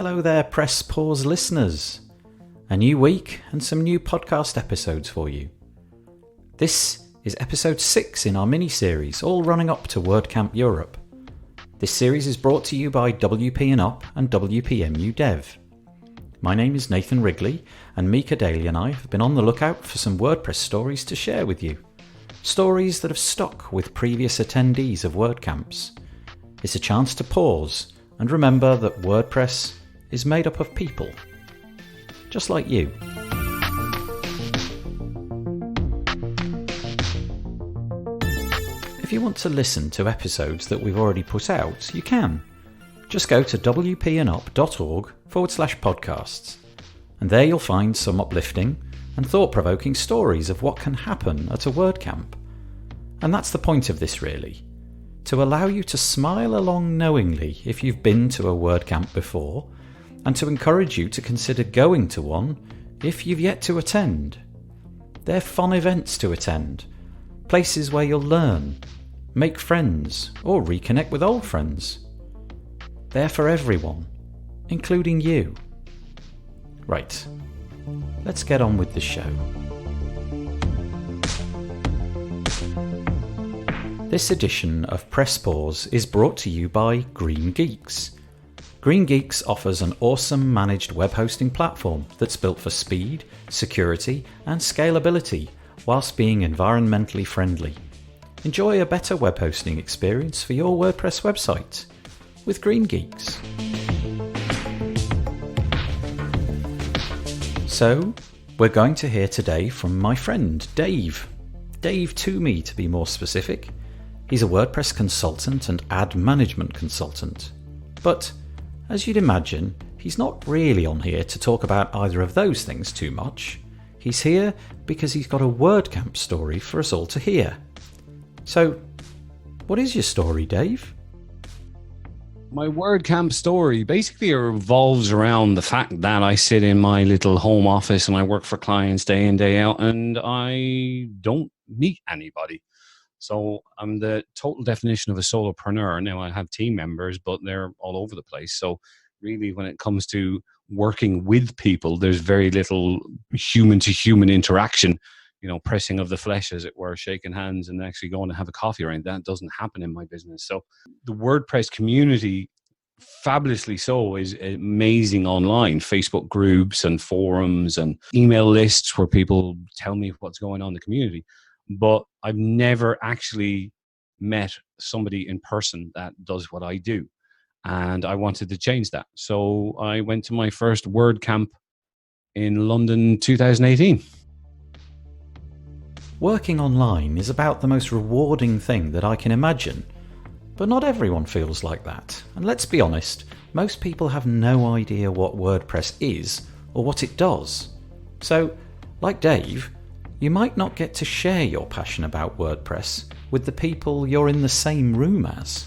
Hello there, Press Pause listeners. A new week and some new podcast episodes for you. This is episode 6 in our mini-series, all running up to WordCamp Europe. This series is brought to you by WPMU and WPMU Dev. My name is Nathan Wrigley, and Micah Dailey and I have been on the lookout for some WordPress stories to share with you. Stories that have stuck with previous attendees of WordCamps. It's a chance to pause and remember that WordPress is made up of people, just like you. If you want to listen to episodes that we've already put out, you can. Just go to wpnup.org/podcasts, and there you'll find some uplifting and thought-provoking stories of what can happen at a WordCamp. And that's the point of this, really. To allow you to smile along knowingly if you've been to a WordCamp before, and to encourage you to consider going to one if you've yet to attend. They're fun events to attend, places where you'll learn, make friends, or reconnect with old friends. They're for everyone, including you. Right, let's get on with the show. This edition of Press Pause is brought to you by Green Geeks. Green Geeks offers an awesome managed web hosting platform that's built for speed, security, and scalability whilst being environmentally friendly. Enjoy a better web hosting experience for your WordPress website with Green Geeks. So, we're going to hear today from my friend Dave. Dave Toomey, to be more specific. He's a WordPress consultant and ad management consultant. But, as you'd imagine, he's not really on here to talk about either of those things too much. He's here because he's got a WordCamp story for us all to hear. So, what is your story, Dave? My WordCamp story basically revolves around the fact that I sit in my little home office and I work for clients day in, day out, and I don't meet anybody. So I'm the total definition of a solopreneur. Now I have team members, but they're all over the place. So really when it comes to working with people, there's very little human to human interaction, pressing of the flesh, as it were, shaking hands and actually going to have a coffee or anything. That doesn't happen in my business. So the WordPress community, fabulously so, is amazing online. Facebook groups and forums and email lists where people tell me what's going on in the community. But I've never actually met somebody in person that does what I do. And I wanted to change that. So I went to my first WordCamp in London 2018. Working online is about the most rewarding thing that I can imagine. But not everyone feels like that. And let's be honest, most people have no idea what WordPress is or what it does. So, like Dave, you might not get to share your passion about WordPress with the people you're in the same room as.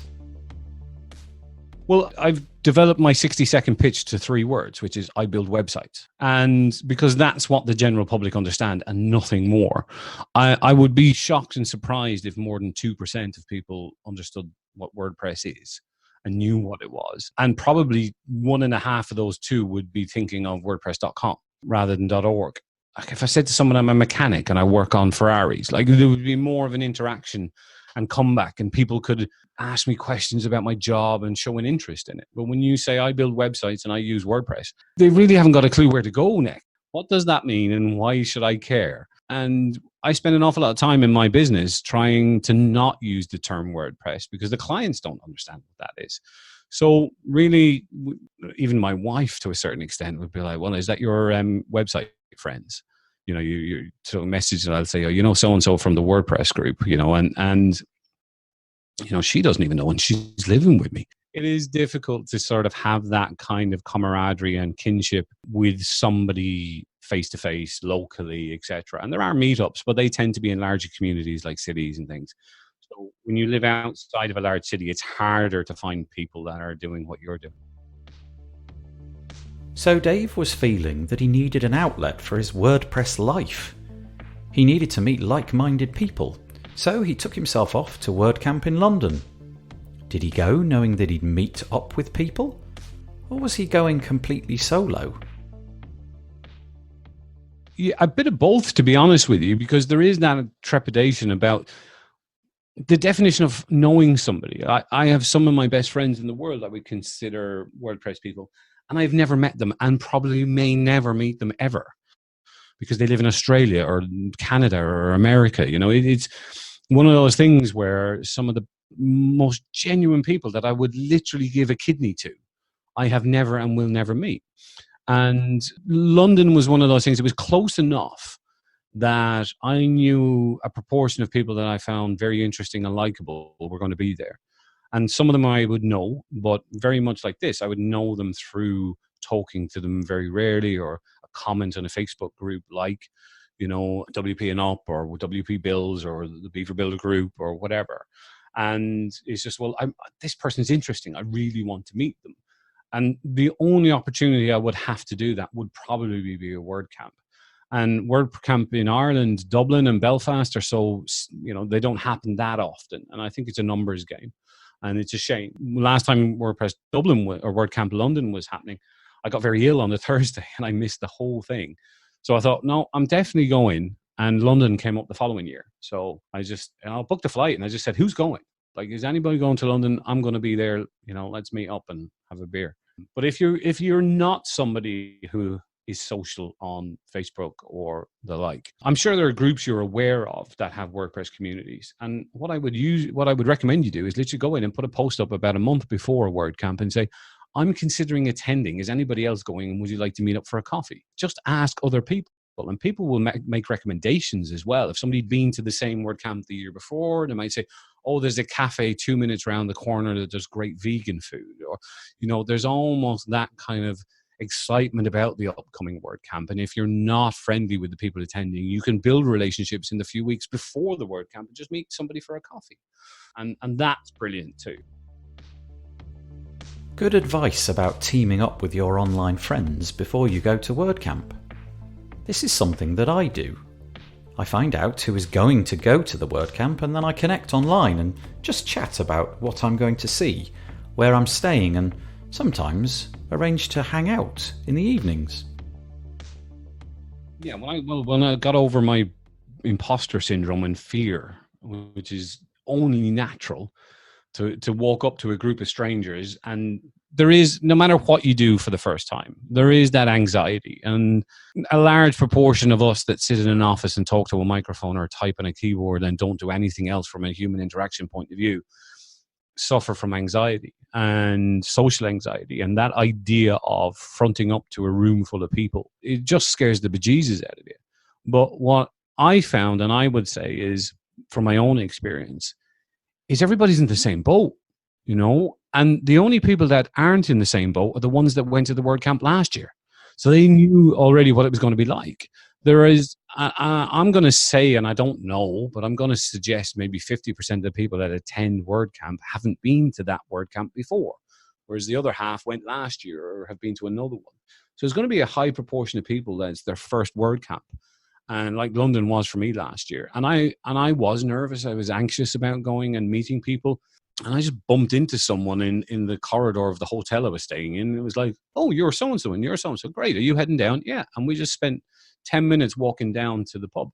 Well, I've developed my 60-second pitch to 3 words, which is I build websites. And because that's what the general public understand and nothing more. I would be shocked and surprised if more than 2% of people understood what WordPress is and knew what it was. And probably 1.5 of those 2 would be thinking of WordPress.com rather than .org. Like if I said to someone I'm a mechanic and I work on Ferraris, like there would be more of an interaction and comeback, and people could ask me questions about my job and show an interest in it. But when you say I build websites and I use WordPress, they really haven't got a clue where to go next. What does that mean and why should I care? And I spend an awful lot of time in my business trying to not use the term WordPress because the clients don't understand what that is. So really, even my wife to a certain extent would be like, well, is that your website, friends? You sort of message and I'll say, oh, so-and-so from the WordPress group, and she doesn't even know, and she's living with me. It is difficult to sort of have that kind of camaraderie and kinship with somebody face-to-face, locally, etc. And there are meetups, but they tend to be in larger communities like cities and things. So when you live outside of a large city, it's harder to find people that are doing what you're doing. So Dave was feeling that he needed an outlet for his WordPress life. He needed to meet like-minded people, so he took himself off to WordCamp in London. Did he go knowing that he'd meet up with people? Or was he going completely solo? Yeah, a bit of both, to be honest with you, because there is that trepidation about the definition of knowing somebody. I have some of my best friends in the world I would consider WordPress people, and I've never met them and probably may never meet them ever because they live in Australia or Canada or America. You know, it's one of those things where some of the most genuine people that I would literally give a kidney to, I have never and will never meet. And London was one of those things. It was close enough that I knew a proportion of people that I found very interesting and likable were going to be there. And some of them I would know, but very much like this, I would know them through talking to them very rarely, or a comment on a Facebook group like, you know, WP and Up or WP Builds or the Beaver Builder group or whatever. And it's just, well, this person's interesting. I really want to meet them. And the only opportunity I would have to do that would probably be a WordCamp. And WordCamp in Ireland, Dublin and Belfast are so, you know, they don't happen that often. And I think it's a numbers game. And it's a shame. Last time WordPress Dublin or WordCamp London was happening, I got very ill on the Thursday and I missed the whole thing. So I thought, no, I'm definitely going. And London came up the following year. So I booked a flight and I just said, who's going? Like, is anybody going to London? I'm going to be there. You know, let's meet up and have a beer. But if you're not somebody who is social on Facebook or the like, I'm sure there are groups you're aware of that have WordPress communities. And what I would recommend you do is literally go in and put a post up about a month before a WordCamp and say, I'm considering attending. Is anybody else going? And would you like to meet up for a coffee? Just ask other people. And people will make recommendations as well. If somebody'd been to the same WordCamp the year before, they might say, oh, there's a cafe 2 minutes around the corner that does great vegan food. Or, you know, there's almost that kind of excitement about the upcoming WordCamp. And if you're not friendly with the people attending, you can build relationships in the few weeks before the WordCamp and just meet somebody for a coffee. And that's brilliant too. Good advice about teaming up with your online friends before you go to WordCamp. This is something that I do. I find out who is going to go to the WordCamp and then I connect online and just chat about what I'm going to see, where I'm staying, and sometimes arrange to hang out in the evenings. Yeah, when I got over my imposter syndrome and fear, which is only natural, to walk up to a group of strangers, and there is, no matter what you do for the first time, there is that anxiety. And a large proportion of us that sit in an office and talk to a microphone or type on a keyboard and don't do anything else from a human interaction point of view suffer from anxiety and social anxiety. And that idea of fronting up to a room full of people, it just scares the bejesus out of you. But what I found, and I would say is, from my own experience, is everybody's in the same boat, you know? And the only people that aren't in the same boat are the ones that went to the WordCamp last year. So they knew already what it was going to be like. There is, I'm going to say, and I don't know, but I'm going to suggest maybe 50% of the people that attend WordCamp haven't been to that WordCamp before, whereas the other half went last year or have been to another one. So there's going to be a high proportion of people that's their first WordCamp. And like London was for me last year. And I was nervous. I was anxious about going and meeting people. And I just bumped into someone in the corridor of the hotel I was staying in. It was like, oh, you're so-and-so and you're so-and-so. Great. Are you heading down? Yeah. And we just spent 10 minutes walking down to the pub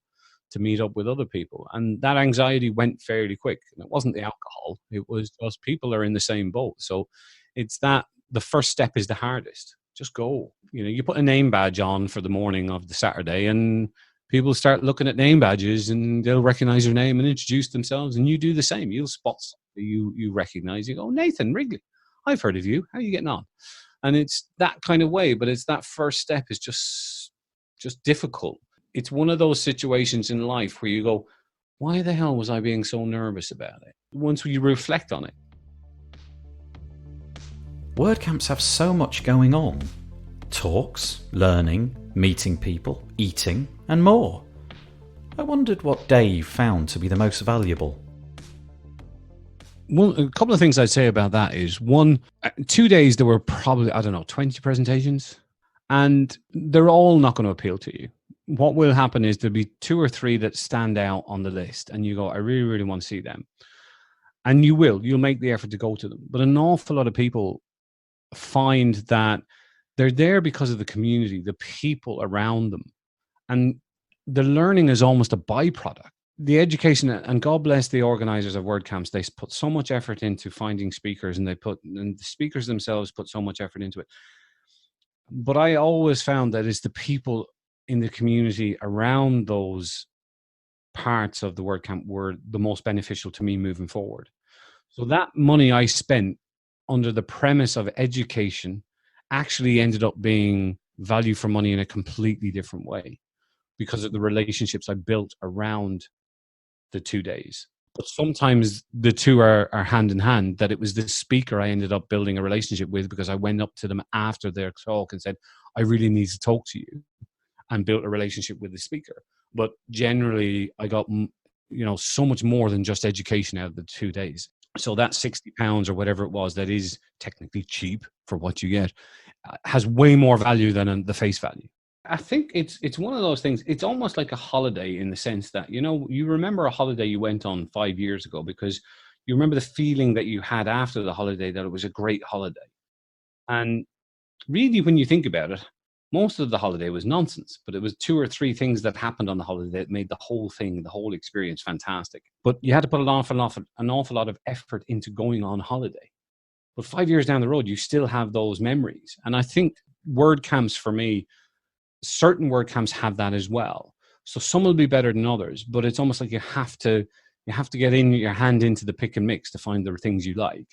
to meet up with other people. And that anxiety went fairly quick. And it wasn't the alcohol. It was just people are in the same boat. So it's that the first step is the hardest. Just go. You know, you put a name badge on for the morning of the Saturday and people start looking at name badges and they'll recognize your name and introduce themselves, and you do the same. You'll spot somebody you recognize. You go, Nathan Wrigley, I've heard of you. How are you getting on? And it's that kind of way, but it's that first step is just difficult. It's one of those situations in life where you go, why the hell was I being so nervous about it? Once you reflect on it. WordCamps have so much going on. Talks, learning, meeting people, eating, and more. I wondered what Dave found to be the most valuable. Well, a couple of things I'd say about that is, one, 2 days there were probably, 20 presentations, and they're all not going to appeal to you. What will happen is there'll be 2 or 3 that stand out on the list, and you go, I really, really want to see them. And you'll make the effort to go to them. But an awful lot of people find that they're there because of the community, the people around them. And the learning is almost a byproduct. The education, and God bless the organizers of WordCamps, they put so much effort into finding speakers, and the speakers themselves put so much effort into it. But I always found that it's the people in the community around those parts of the WordCamp were the most beneficial to me moving forward. So that money I spent under the premise of education actually ended up being value for money in a completely different way because of the relationships I built around the 2 days. But sometimes the two are hand in hand, that it was the speaker I ended up building a relationship with because I went up to them after their talk and said, I really need to talk to you, and built a relationship with the speaker. But generally I got, so much more than just education out of the 2 days. So that £60 or whatever it was, that is technically cheap for what you get, has way more value than the face value. I think it's one of those things. It's almost like a holiday in the sense that, you remember a holiday you went on 5 years ago because you remember the feeling that you had after the holiday, that it was a great holiday. And really, when you think about it, most of the holiday was nonsense, but it was 2 or 3 things that happened on the holiday that made the whole experience fantastic. But you had to put an awful lot of effort into going on holiday. But 5 years down the road, you still have those memories. And I think WordCamps, for me, certain WordCamps have that as well. So some will be better than others, but it's almost like you have to get your hand into the pick and mix to find the things you like.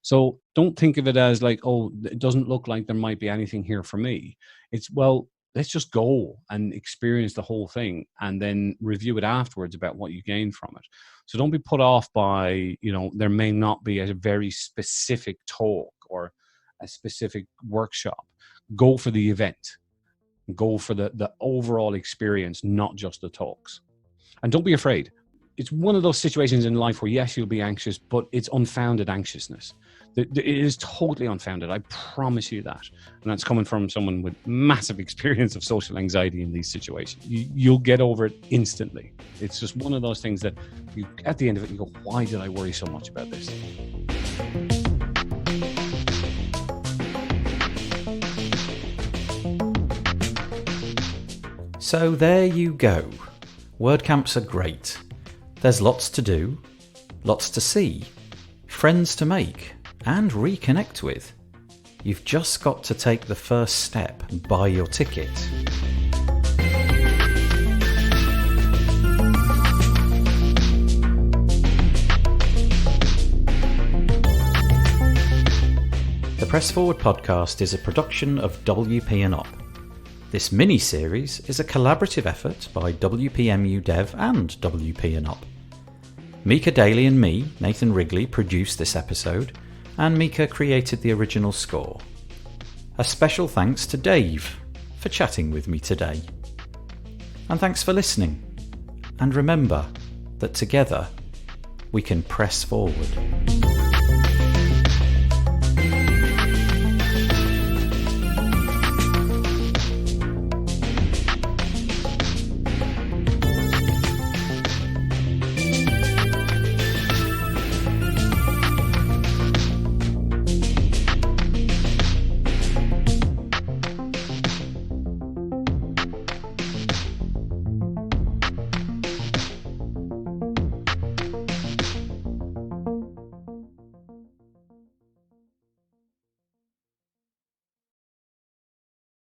So don't think of it as like, oh, it doesn't look like there might be anything here for me. It's, well, let's just go and experience the whole thing and then review it afterwards about what you gain from it. So don't be put off by, there may not be a very specific talk or a specific workshop. Go for the event. Go for the overall experience, not just the talks. And don't be afraid. It's one of those situations in life where, yes, you'll be anxious, but it's unfounded anxiousness. It is totally unfounded. I promise you that. And that's coming from someone with massive experience of social anxiety in these situations. You'll get over it instantly. It's just one of those things that at the end of it, you go, why did I worry so much about this? So there you go. WordCamps are great. There's lots to do, lots to see, friends to make, and reconnect with. You've just got to take the first step and buy your ticket. The Press Forward podcast is a production of WPMU. This mini-series is a collaborative effort by WPMU Dev and WPMU. Micah Dailey and me, Nathan Wrigley, produced this episode, and Micah created the original score. A special thanks to Dave for chatting with me today. And thanks for listening. And remember that together we can press forward.